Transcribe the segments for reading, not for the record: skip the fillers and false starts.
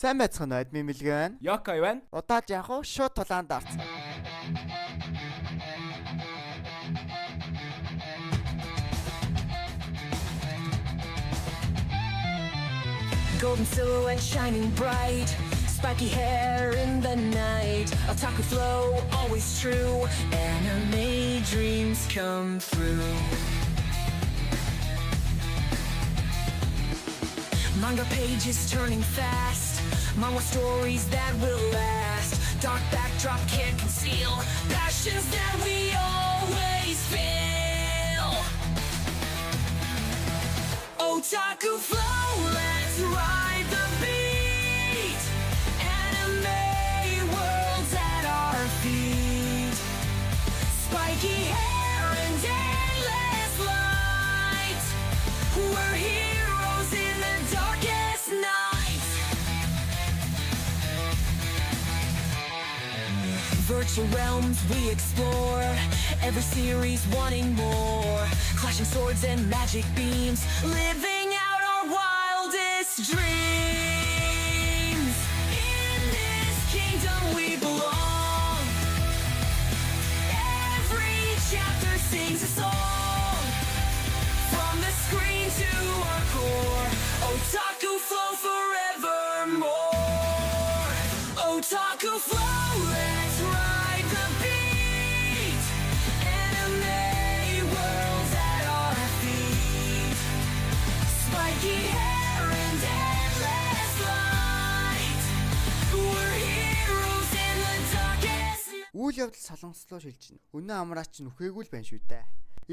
Сайн байцгаана уу админ Мэлгэн? Яка юу вэ? Удаад яах вэ? Шууд тулаанд орц. Golden silhouette shining bright, spiky hair in the night. Otaku flow, always true. Anime dreams come through. Manga pages turning fast, manga stories that will last. Dark backdrop can't conceal passions that we always feel. Otaku flow, let's ride the beat. Anime worlds at our feet. Spiky hair and endless light. We're heroes in the darkest night. Virtual realms we explore, every series wanting more. Clashing swords and magic beams, living out our wildest dreams. In this kingdom we belong. Every chapter sings a song, from the screen to our core. Otaku flow forevermore. Otaku flow, let's ride the beat. Anime worlds at our feet. Spiky hair and endless light. We're heroes in the darkest night. Үйл явдал солонгослоо шилжинэ. Үнэн амраач нүхээгүй л байна шүү дээ.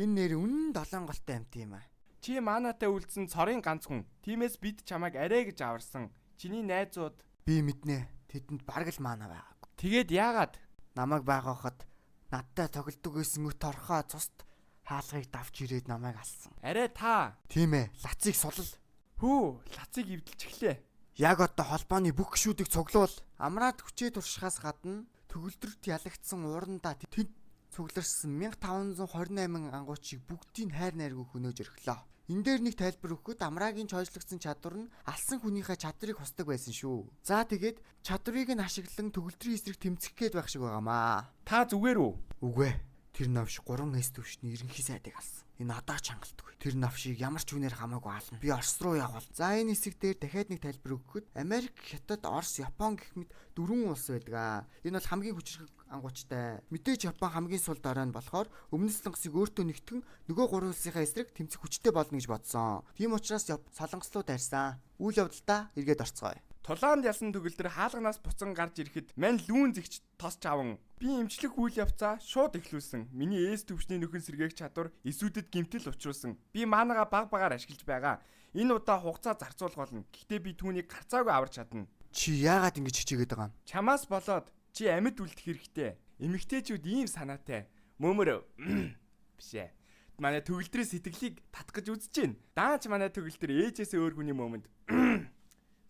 Энэ нэр үнэн 7 голтой амт юм аа. Чи маанатай үлдсэн цорын ганц хүн. Тиймээс бид чамайг арай гэж аварсан. Чиний найзууд Би мэднэ. Тэдэнд бараг л маана байгаа. тэгээд яагаад Намайг байгаахад надтай тоглодог гэсэн үт орхоо цуст хаалгыг давж ирээд намайг алсан. арай та Тийм ээ, лацыг сулал. хүү лацыг эвдэлж эхлэе. Яг одоо холбооны бүх гişүүдийг цуглуул. Амраад хүчээ туршихаас гадна төгөлдрөлт ялагдсан уурандаа тэнд цугларсан 1528 ангуучийг бүгдийг хайр найргүй хөнөөж өргөлөө. Энэ дээр нэг тайлбар өгөхөд амраагийн чойжлогдсон чадвар нь алсан хүнийхээ чадрыг хусдаг байсан шүү. За тэгээд чадварыг нь ашиглан төгөлдрийн эсрэг тэмцэх гээд байх шиг байгаамаа. Та зүгээр үү? Үгүй ээ. Тэр навш 3S төвшний ерөнхий сайдыг алсан. Энэ одоо ч хангалтгүй. Тэр навшийг ямар ч үнээр хамаагүй ална. Би Орос руу явбал. За энэ хэсэг дээр дахиад нэг тайлбар өгөхөд Америк, Хятад, Орос, Япон гэх мэт 4 улс байдаг. Энэ бол хамгийн хүчрэг ангуучтай. Мэдээж Япон хамгийн сул дараа нь болохоор өмнөд Солонгосыг өөртөө нэгтгэн нөгөө 3 улсынхаа эсрэг тэмцэх хүчтэй болно гэж бодсон. Тийм учраас Солонгослоо дайрсан. Үйл явдалдаа эргээд орцгоё. Тулаанд ялсан төгөлдөр хаалганаас буцан гарч ирэхэд мань лүүн зэгч тосч аван би эмчлэх үйл явцаа шууд эхлүүлсэн. Миний ээс төвчний нөхөн сэргээх чадвар эсүүдэд гэмтэл учруулсан. Би маанага баг багаар ашиглаж байгаа. Энэ удаа хугацаа зарцуулах болно. Гэхдээ би түүнийг гарцаагүй аварч чадна. Чи яагаад ингэж хичээгээд байгаа юм? Чамаас болоод чи амьд үлдэх хэрэгтэй. Эмэгтэйчүүд ийм санаатай. Мөмөр бишээ. Манай төгөлдрийн сэтгэлийг татгаж үзэж гин. Даач манай төгөлдөр ээжээс өөр хүний мөмөнд.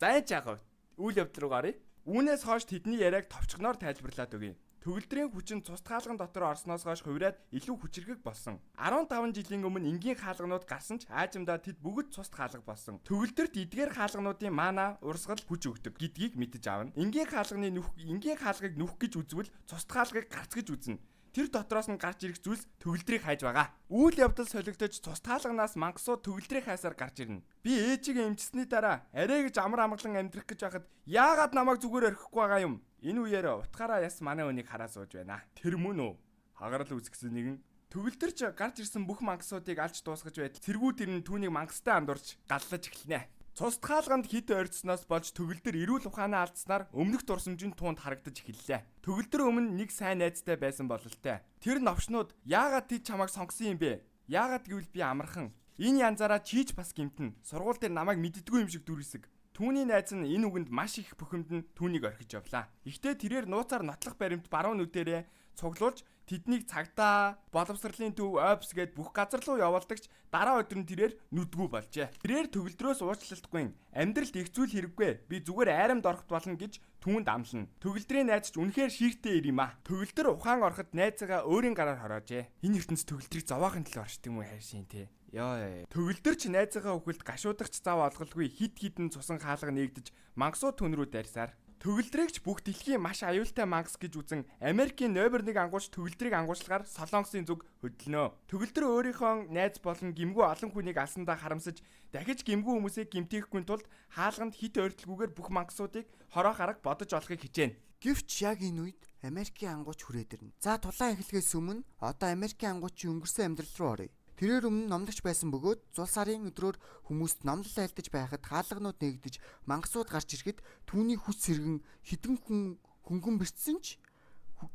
За энэ яах вэ? Үйл явдал руу гарыг. Үүнээс хойш тэдний яриаг товчгоноор тайлбарлаад өгье. Төгөлдрийн хүчин цус хаалган дотор орсноос хойш хувираад илүү хүчрэг болсон. 15 жилийн өмнө энгийн хаалганууд гарсан ч аажимдаа тэд бүгд цус хаалга болсон. Төгөлдөрт эдгээр хаалгануудын маана урсгал хүч өгдөг гэдгийг мэдэж аавна. Энгийн хаалгыг нүх гэж үзвэл цус хаалгыг гарц гэж үзнэ. Тэр дотроос нь гарч ирэх зүйлс төгөлдрийг хайж байгаа. Үйл явдал солигдож цус таалганаас мангасууд төгөлдрийн хайсаар гарч ирнэ. Би ээжигээ эмчсэний дараа арай гэж амар амгалан амьдрах гэж байхад яагаад намайг зүгээр орхихгүй байгаа юм? Энэ үеэр утгаараа яс манай өнийг хараа сууж байна. Тэр мөн үү? Хагарал үзгсэн нэгэн төгөлдөрч гарч ирсэн бүх мангасуудыг алж дуусгаж байтал цэргүүд ирэн түүнийг мангастай андуурч галлаж эхэлнэ. Цус хаалганд хит ойрцсноос болж төгөлдөр эрүүл ухаанаа алдснаар өмнөх дурсамжийн тунд харагдаж эхэллээ. Төгөлдөр өмнө нэг сайн найзтай байсан бололтой. Тэр новшнууд яагаад тэд чамайг сонгосон юм бэ? Яагаад гэвэл би амархан. Энэ янзаараа чийч бас гэмтэн. Сургууль дээр намайг мэддэггүй юм шиг дүрсэг. Түүний найз нь энэ үгэнд маш их бухимданд түүнийг орхиж явлаа. Ихтэй тэрээр нууцаар нотлох баримт баруун нүдэрээ цуглуулж тэднийг цагтаа боловсролын төв ойпс гээд бүх газар руу явуулдагч дараа өдөр нь тэрээр нүдгүү болжээ. Тэрээр төгөлдрөөс уучлалтгүй амьдралд их зүйл хэрэггүй. Би зүгээр айрамд орохт болно гэж түүнд амлана. Төгөлдрийн найз ч үнэхээр шииртэй ир юм а. Төгөлдөр ухаан ороход найзгаа өөрийн гараар хороожээ. Энэ ертөнц төгөлдрийг зовоохын төлөө оршдог юм уу хайшин те. Яа. Төгөлдөр ч найзынхаа үхэлд гашуудагч зав олголгүй хид хідэн цусан хаалга нэгдэж мангасуу түн рүү дайрсаар. Төгөлдрөгч бүх дэлхийн маш аюултай мангас гэж үзэн Америкийн номер 1 ангууч төгөлдрийг ангуучлагаар Солонгосын зүг хөдлөнө. Төгөлдөр өөрийнхөө найз болон гимгүү олон хүнийг алсандаа харамсаж дахиж гимгүү хүмүүсийг гимтээхгүй тулд хаалганд хит ойртолгүйгээр бүх мангасуудыг хороо хараг бодож олохыг хичээнэ. Гэвч яг энэ үед Америкийн ангууч хүрээд ирнэ. За тулаан эхлэхээс өмнө одоо Америкийн ангуучийн өнгөрсөн амьдрал руу оръё. Тэрээр өмнө номлогч байсан бөгөөд зул сарын өдрөөр хүмүүст номлол айлдаж байхад хаалганууд нэгдэж мангасууд гарч ирэхэд түүний хүч сэргэн хідэн хүн хөнгөн бэрцсэн ч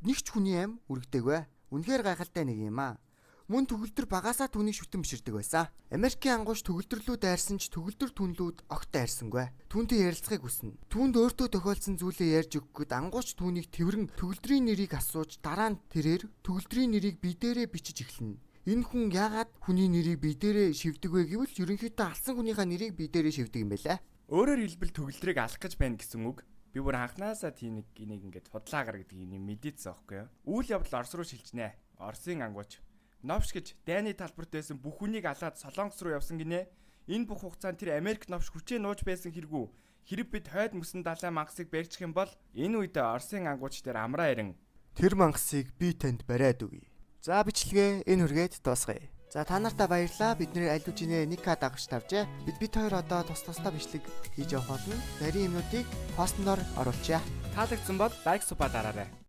нэг ч хүний аим үргэдэгвэ. Үнэхээр гайхалтай нэг юм аа. Мөн төгөлдөр багасаа түүнийг шүтэн биширдэг байсан. Америкийн ангууч төгөлдөрлөө дайрсан ч төгөлдөр түнлүүд огт дайрсангүй. Түүнтэй ярилцахыг хүснэ. Түүнд өөртөө тохиолдсон зүйлээ ярьж өгөхөд ангууч түүнийг тэрвэрэн төгөлдрийн нэрийг асууж дараа нь тэрээр төгөлдрийн нэрийг бие дээрээ бичиж эхэлнэ. Энэ хүн яагаад хүний нэрийг бие дээрээ шивдэг вэ гэвэл ерөнхийдөө алсан хүнийхээ нэрийг бие дээрээ шивдэг юм байлаа. Өөрөөр хэлбэл төгөлдрийг алах гэж байна гэсэн үг. Би бүр анханасаа тийм энийг ингээд худлаагаар гэдэг юм мэдээдсэн аахгүй юу. Үйл явдал Орос руу шилжнэ. Оросын ангууч Новш гэж дайны талбарт байсан бүх хүнийг алаад Солонгос руу явсан гинэ. Энэ бүх хугацаанд тэр Америк новш хүчээ нууж байсан хэрэггүй. Хэрэг бид хойд мөсөн далай мангасыг барьчих юм бол энэ үедээ Оросын ангууч дээр амраа ирэн Тэр мангасыг би танд бариад өгье. За бичлэгээ энэ хүргээд дуусгая. За та нартай баярлалаа. Бид нэр айлуужинээ 1К дагагч тавьжээ. Бид хоёр одоо тусдаа бичлэг хийж явах болно. Нарийн юмнуудыг постноор оруулчаа. таалагдсан бол лайк супа дараарай.